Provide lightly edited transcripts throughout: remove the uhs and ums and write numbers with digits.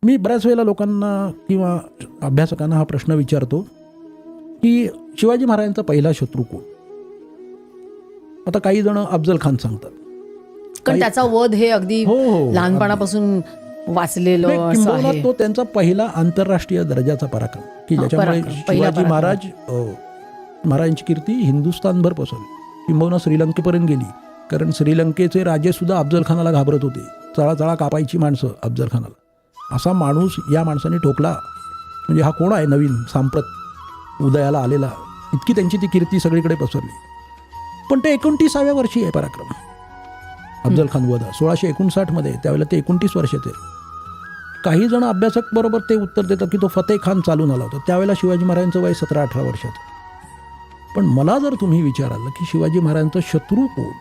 मी बऱ्याच वेळेला लोकांना किंवा अभ्यासकांना हा प्रश्न विचारतो की शिवाजी महाराजांचा पहिला शत्रू कोण. आता काही जण अफजल खान सांगतात, कारण त्याचा वध हे अगदी हो, हो, लहानपणापासून वाचलेलं असं किंबहुना आहे. तो त्यांचा पहिला आंतरराष्ट्रीय दर्जाचा पराक्रम की ज्याच्यामुळे पराक्रम, पहिला शिवाजी महाराजांची कीर्ती हिंदुस्थानभर पसरली, किंबहुना श्रीलंकेपर्यंत गेली. कारण श्रीलंकेचे राजे सुद्धा अफजल खानाला घाबरत होते. चळा कापायची माणसं अफजल खानाला. असा माणूस या माणसाने ठोकला म्हणजे हा कोण आहे नवीन सांप्रत उदयाला आलेला. इतकी त्यांची ती कीर्ती सगळीकडे पसरली. पण ते 29व्या वर्षी आहे पराक्रम. अफजल खान वध 1659 त्यावेळेला ते 29 वर्षाचे. काही जण अभ्यासक बरोबर ते उत्तर देतात की तो फतेह खान चालून आला होता. त्यावेळेला शिवाजी महाराजांचं वय 17-18 वर्षाचं. पण मला जर तुम्ही विचाराल की शिवाजी महाराजांचा शत्रू कोण,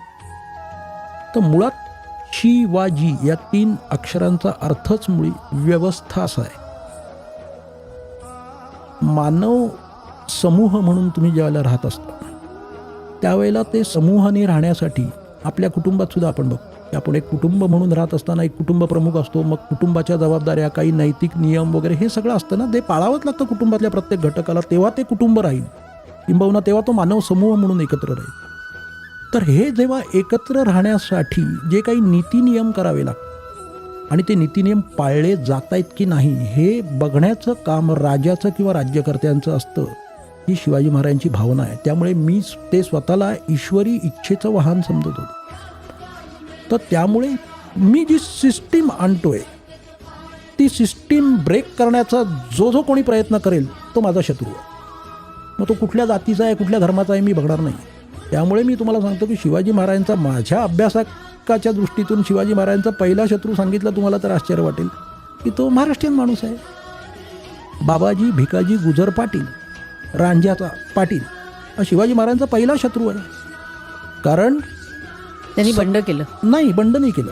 तर मुळात शिवाजी या 3 अक्षरांचा अर्थच मुळी व्यवस्था असा आहे. मानव समूह म्हणून तुम्ही ज्यावेळेला राहत असता त्यावेळेला ते समूहाने राहण्यासाठी आपल्या कुटुंबात सुद्धा आपण बघतो की आपण एक कुटुंब म्हणून राहत असताना एक कुटुंब प्रमुख असतो. मग कुटुंबाच्या जबाबदाऱ्या, काही नैतिक नियम वगैरे हे सगळं असतं ना, ते पाळावंच लागतं कुटुंबातल्या प्रत्येक घटकाला. तेव्हा ते कुटुंब राहील, किंबहुना तेव्हा तो मानव समूह म्हणून एकत्र राहील. तर हे जेव्हा एकत्र राहण्यासाठी जे काही नीती नियम करावे लागतात आणि ते नीती नियम पाळले जात आहेत की नाही हे बघण्याचं काम राजाचं किंवा राज्यकर्त्यांचं असतं. ही शिवाजी महाराजांची भावना आहे. त्यामुळे मी ते स्वतःला ईश्वरी इच्छेचं वाहन समजत होतो. तर त्यामुळे मी जी सिस्टीम आणतोय ती सिस्टीम ब्रेक करण्याचा जो कोणी प्रयत्न करेल तो माझा शत्रू आहे. मग तो कुठल्या जातीचा आहे, कुठल्या धर्माचा आहे मी बघणार नाही. त्यामुळे मी तुम्हाला सांगतो की शिवाजी महाराजांचा माझ्या अभ्यासकाच्या दृष्टीतून शिवाजी महाराजांचा पहिला शत्रू सांगितला तुम्हाला तर आश्चर्य वाटेल की तो महाराष्ट्रीयन माणूस आहे. बाबाजी भिकाजी गुजर पाटील, रांझ्याचा पाटील हा शिवाजी महाराजांचा पहिला शत्रू आहे. कारण त्यांनी बंड केलं नाही, बंड नाही केलं.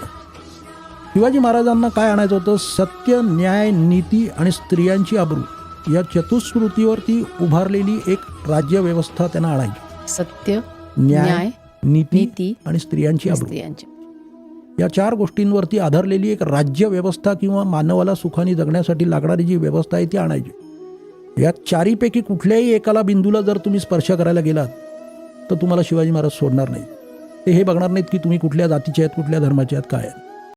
शिवाजी महाराजांना काय आणायचं होतं? सत्य, न्याय, नीती आणि स्त्रियांची आबरू या चतुष्कृतीवरती उभारलेली एक राज्यव्यवस्था त्यांना आणायची. सत्य, न्याय, नीती नीती आणि स्त्रियांची आबरू स्त्रियांच्या. या 4 गोष्टींवरती आधारलेली एक राज्यव्यवस्था किंवा मानवाला सुखाने जगण्यासाठी लागणारी जी व्यवस्था आहे ती आणायची. या 4पैकी कुठल्याही एकाला बिंदूला जर तुम्ही स्पर्श करायला गेलात तर तुम्हाला शिवाजी महाराज सोडणार नाहीत. ते हे बघणार नाहीत की तुम्ही कुठल्या जातीचे आहेत, कुठल्या धर्माचे आहेत, काय आहेत.